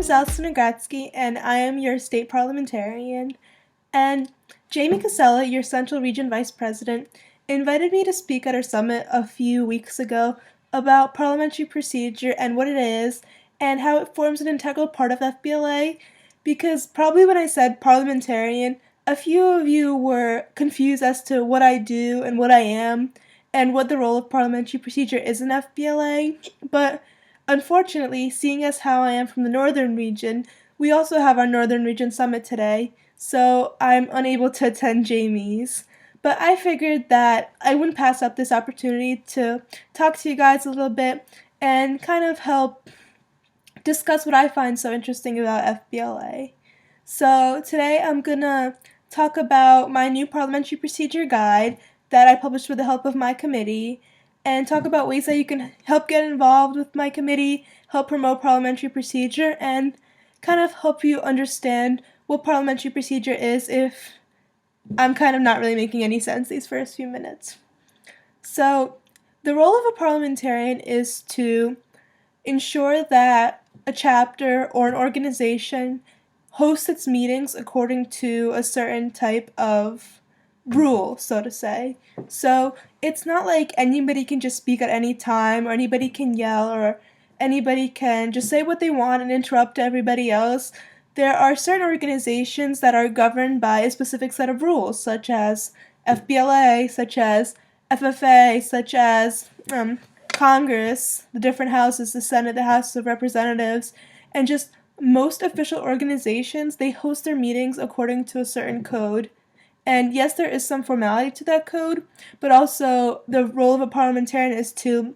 is avinogradsky, and I am your state parliamentarian. And Jamie Casella, your Central Region Vice President, invited me to speak at our summit a few weeks ago about parliamentary procedure and what it is, and how it forms an integral part of FBLA, because probably when I said parliamentarian, a few of you were confused as to what I do and what I am, and what the role of parliamentary procedure is in FBLA, but unfortunately, seeing as how I am from the Northern Region, we also have our Northern Region Summit today, so I'm unable to attend Jamie's. But I figured that I wouldn't pass up this opportunity to talk to you guys a little bit and kind of help discuss what I find so interesting about FBLA. So today I'm gonna talk about my new parliamentary procedure guide that I published with the help of my committee, and talk about ways that you can help get involved with my committee, help promote parliamentary procedure, and kind of help you understand what parliamentary procedure is if I'm kind of not really making any sense these first few minutes. So, the role of a parliamentarian is to ensure that a chapter or an organization hosts its meetings according to a certain type of rule, so to say. So it's not like anybody can just speak at any time, or anybody can yell, or anybody can just say what they want and interrupt everybody else. There are certain organizations that are governed by a specific set of rules, such as FBLA, such as FFA, such as Congress, the different houses, the Senate, the House of Representatives, and just most official organizations, they host their meetings according to a certain code. And yes, there is some formality to that code, but also the role of a parliamentarian is to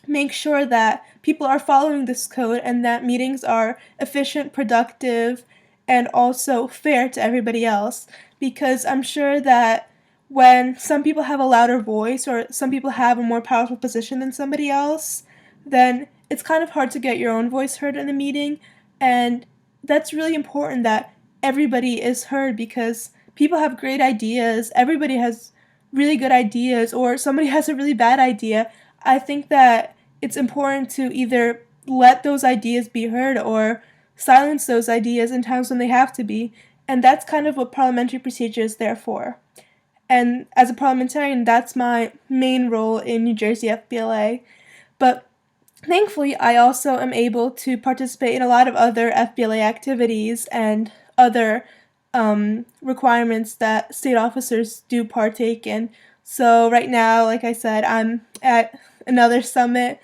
make sure that people are following this code and that meetings are efficient, productive, and also fair to everybody else. Because I'm sure that when some people have a louder voice or some people have a more powerful position than somebody else, then it's kind of hard to get your own voice heard in a meeting. And that's really important that everybody is heard, because people have great ideas, everybody has really good ideas, or somebody has a really bad idea. I think that it's important to either let those ideas be heard or silence those ideas in times when they have to be, and that's kind of what parliamentary procedure is there for. And as a parliamentarian, that's my main role in New Jersey FBLA. But thankfully, I also am able to participate in a lot of other FBLA activities and other requirements that state officers do partake in. So right now, like I said, I'm at another summit,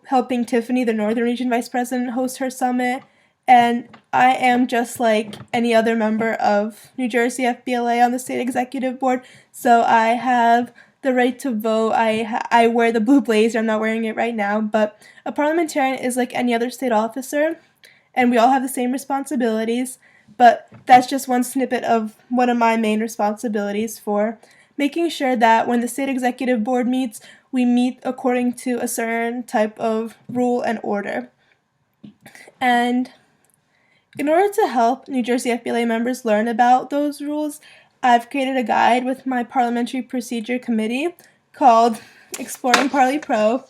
helping Tiffany, the Northern Region Vice President, host her summit. And I am just like any other member of New Jersey FBLA on the state executive board. So I have the right to vote. I wear the blue blazer. I'm not wearing it right now. But a parliamentarian is like any other state officer, and we all have the same responsibilities. But that's just one snippet of one of my main responsibilities for making sure that when the state executive board meets, we meet according to a certain type of rule and order. And in order to help New Jersey FBLA members learn about those rules, I've created a guide with my Parliamentary Procedure Committee called Exploring Parli Pro,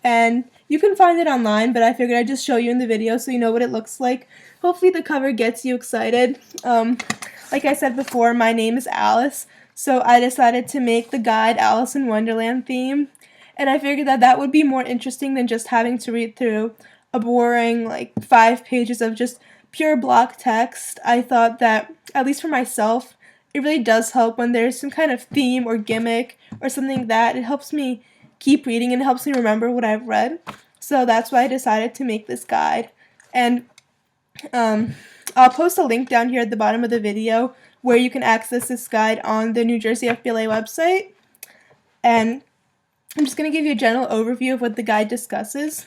and you can find it online, but I figured I'd just show you in the video so you know what it looks like. Hopefully the cover gets you excited. Like I said before, my name is Alice, so I decided to make the guide Alice in Wonderland theme, and I figured that that would be more interesting than just having to read through a boring, 5 pages of just pure block text. I thought that, at least for myself, it really does help when there's some kind of theme or gimmick or something like that. It helps me keep reading and helps me remember what I've read. So that's why I decided to make this guide. And I'll post a link down here at the bottom of the video where you can access this guide on the New Jersey FBLA website. And I'm just going to give you a general overview of what the guide discusses.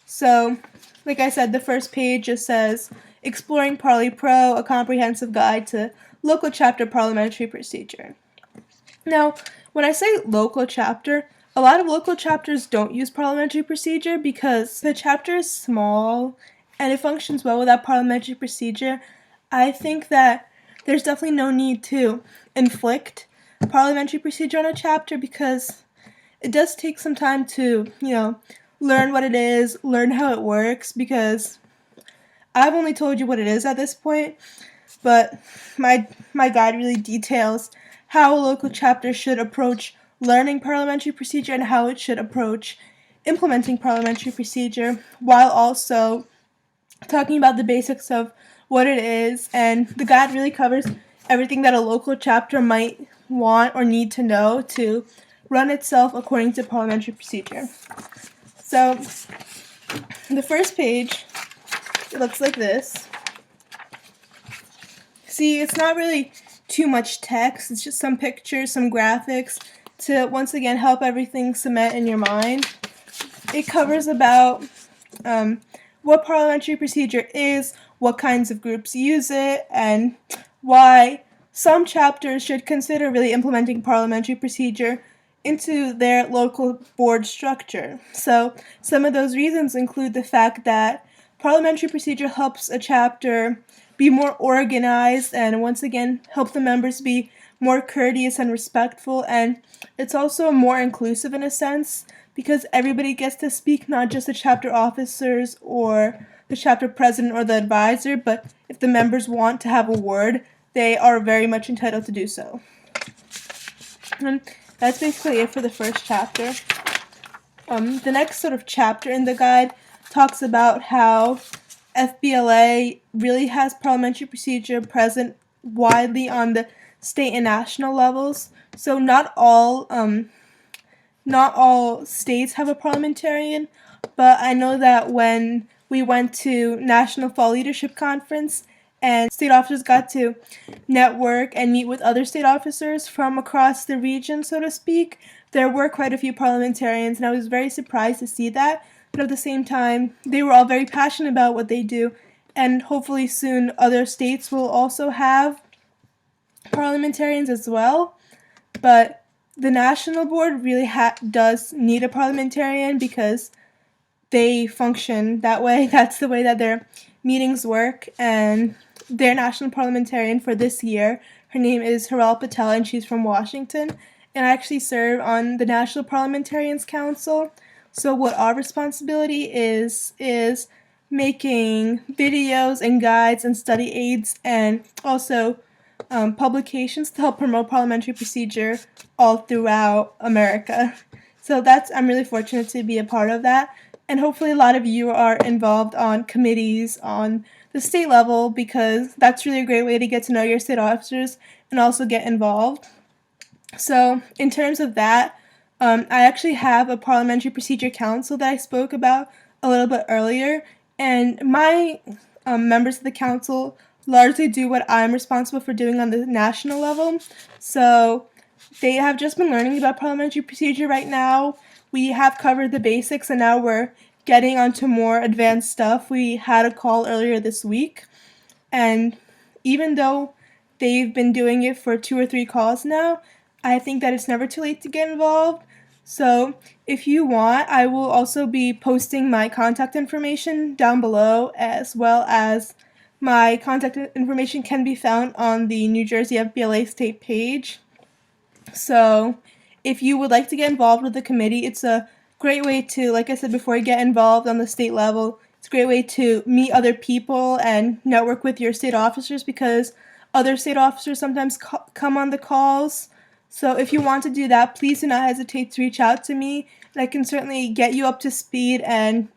So, like I said, the first page just says, Exploring Parli Pro, a comprehensive guide to local chapter parliamentary procedure. Now, when I say local chapter, a lot of local chapters don't use parliamentary procedure because the chapter is small and it functions well without parliamentary procedure. I think that there's definitely no need to inflict parliamentary procedure on a chapter because it does take some time to, learn what it is, learn how it works, because I've only told you what it is at this point, but my guide really details how a local chapter should approach learning parliamentary procedure and how it should approach implementing parliamentary procedure, while also talking about the basics of what it is. And the guide really covers everything that a local chapter might want or need to know to run itself according to parliamentary procedure. So the first page, it looks like this. See, it's not really too much text, it's just some pictures, some graphics to once again help everything cement in your mind. It covers about what parliamentary procedure is, what kinds of groups use it, and why some chapters should consider really implementing parliamentary procedure into their local board structure. So some of those reasons include the fact that parliamentary procedure helps a chapter be more organized and once again help the members be more courteous and respectful, and it's also more inclusive in a sense because everybody gets to speak, not just the chapter officers or the chapter president or the advisor, but if the members want to have a word, they are very much entitled to do so. And that's basically it for the first chapter. The next sort of chapter in the guide talks about how FBLA really has parliamentary procedure present widely on the state and national levels. So not all states have a parliamentarian, but I know that when we went to National Fall Leadership Conference and state officers got to network and meet with other state officers from across the region, so to speak, there were quite a few parliamentarians, and I was very surprised to see that. But at the same time, they were all very passionate about what they do, and hopefully soon other states will also have parliamentarians as well. But the national board really does need a parliamentarian because they function that way. That's the way that their meetings work, and their national parliamentarian for this year, her name is Hiral Patel, and she's from Washington, and I actually serve on the National Parliamentarians Council. So what our responsibility is making videos and guides and study aids and also publications to help promote parliamentary procedure all throughout America. So I'm really fortunate to be a part of that, and hopefully a lot of you are involved on committees on the state level because that's really a great way to get to know your state officers and also get involved. So in terms of that, I actually have a parliamentary procedure council that I spoke about a little bit earlier, and my members of the council largely do what I'm responsible for doing on the national level. So they have just been learning about parliamentary procedure right now. We have covered the basics, and now we're getting onto more advanced stuff. We had a call earlier this week, and even though they've been doing it for 2 or 3 calls now, I think that it's never too late to get involved. So if you want, I will also be posting my contact information down below, as well as my contact information can be found on the New Jersey FBLA state page. So if you would like to get involved with the committee, it's a great way to, like I said before, get involved on the state level. It's a great way to meet other people and network with your state officers because other state officers sometimes come on the calls. So if you want to do that, please do not hesitate to reach out to me, and I can certainly get you up to speed and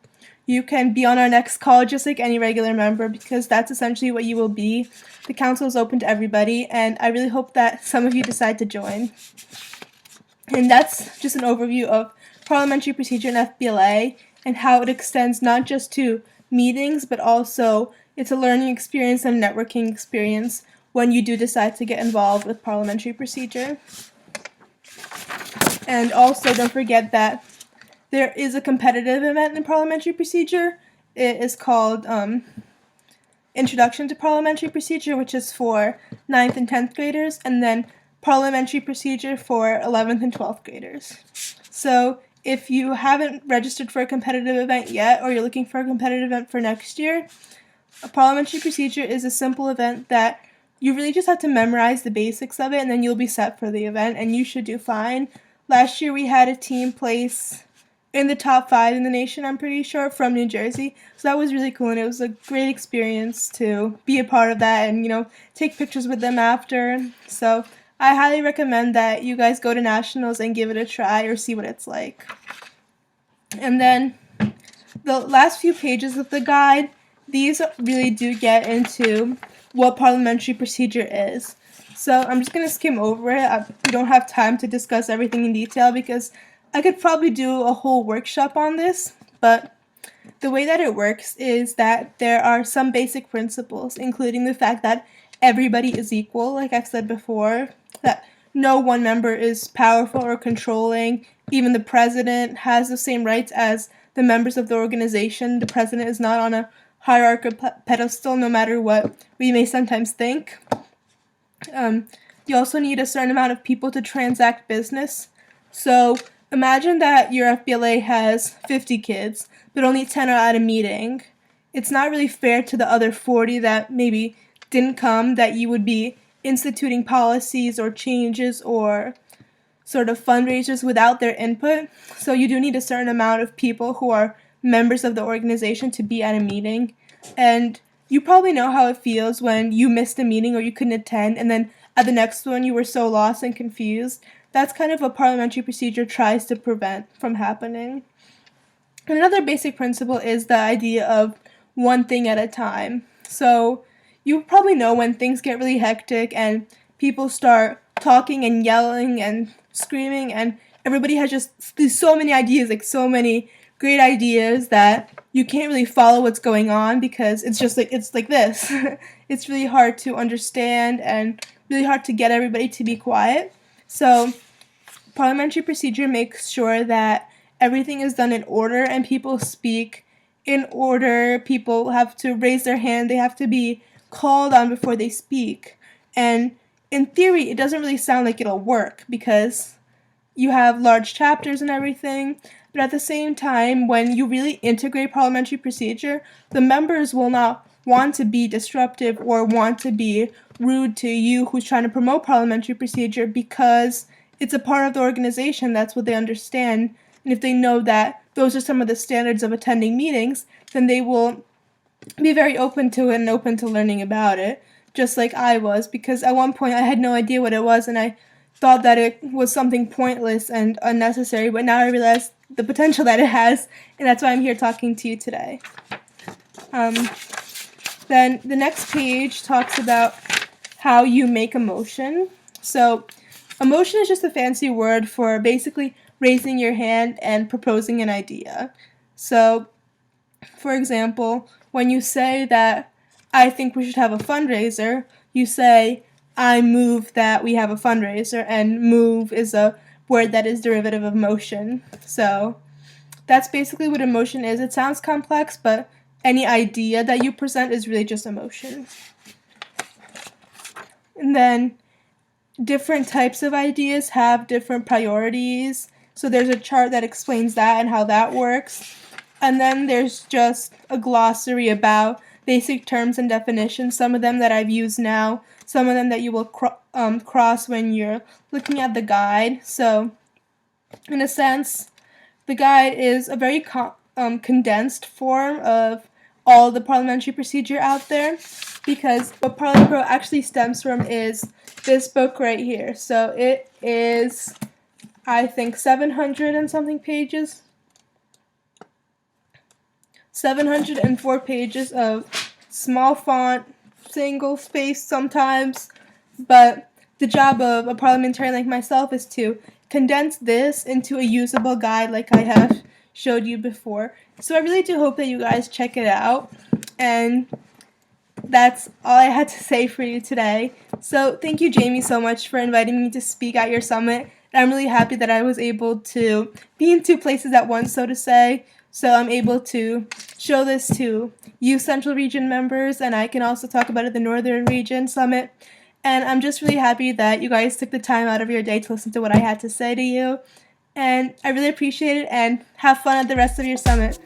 you can be on our next call just like any regular member because that's essentially what you will be. The council is open to everybody, and I really hope that some of you decide to join. And that's just an overview of parliamentary procedure in FBLA and how it extends not just to meetings, but also it's a learning experience and networking experience when you do decide to get involved with parliamentary procedure. And also don't forget that there is a competitive event in parliamentary procedure. It is called Introduction to Parliamentary Procedure, which is for 9th and 10th graders, and then Parliamentary Procedure for 11th and 12th graders. So if you haven't registered for a competitive event yet, or you're looking for a competitive event for next year, a parliamentary procedure is a simple event that you really just have to memorize the basics of it, and then you'll be set for the event, and you should do fine. Last year we had a team place in the top 5 in the nation, I'm pretty sure, from New Jersey. So that was really cool, and it was a great experience to be a part of that and, take pictures with them after. So I highly recommend that you guys go to nationals and give it a try or see what it's like. And then the last few pages of the guide, these really do get into what parliamentary procedure is. So I'm just going to skim over it. We don't have time to discuss everything in detail because I could probably do a whole workshop on this, but the way that it works is that there are some basic principles, including the fact that everybody is equal, like I've said before, that no one member is powerful or controlling. Even the president has the same rights as the members of the organization. The president is not on a hierarchical pedestal, no matter what we may sometimes think. You also need a certain amount of people to transact business. So imagine that your FBLA has 50 kids, but only 10 are at a meeting. It's not really fair to the other 40 that maybe didn't come, that you would be instituting policies or changes or sort of fundraisers without their input. So you do need a certain amount of people who are members of the organization to be at a meeting. And you probably know how it feels when you missed a meeting or you couldn't attend, and then at the next one you were so lost and confused. That's kind of what parliamentary procedure tries to prevent from happening. Another basic principle is the idea of one thing at a time. So you probably know when things get really hectic and people start talking and yelling and screaming and everybody has just so many ideas, like so many great ideas that you can't really follow what's going on because it's like this. It's really hard to understand and really hard to get everybody to be quiet. So parliamentary procedure makes sure that everything is done in order and people speak in order. People have to raise their hand. They have to be called on before they speak. And in theory, it doesn't really sound like it'll work because you have large chapters and everything. But at the same time, when you really integrate parliamentary procedure, the members will not want to be disruptive or want to be rude to you who's trying to promote parliamentary procedure because it's a part of the organization. That's what they understand. And if they know that those are some of the standards of attending meetings, then they will be very open to it and open to learning about it, just like I was, because at one point I had no idea what it was and I thought that it was something pointless and unnecessary, but now I realize the potential that it has, and that's why I'm here talking to you today. Then the next page talks about how you make a motion. So a motion is just a fancy word for basically raising your hand and proposing an idea. So, for example, when you say that I think we should have a fundraiser, you say, I move that we have a fundraiser, and move is a word that is derivative of motion. So that's basically what a motion is. It sounds complex, but any idea that you present is really just a motion. And then different types of ideas have different priorities. So there's a chart that explains that and how that works. And then there's just a glossary about basic terms and definitions, some of them that I've used now, some of them that you will cross when you're looking at the guide. So in a sense, the guide is a very condensed form of all the parliamentary procedure out there, because what Parli Pro actually stems from is this book right here. So it is, I think, 700 and something pages. 704 pages of small font, single space sometimes, but the job of a parliamentarian like myself is to condense this into a usable guide like I have showed you before. So I really do hope that you guys check it out, and that's all I had to say for you today. So thank you, Jamie, so much for inviting me to speak at your summit. And I'm really happy that I was able to be in two places at once, so to say. So I'm able to show this to you Central Region members, and I can also talk about it at the Northern Region Summit. And I'm just really happy that you guys took the time out of your day to listen to what I had to say to you. And I really appreciate it, and have fun at the rest of your summit.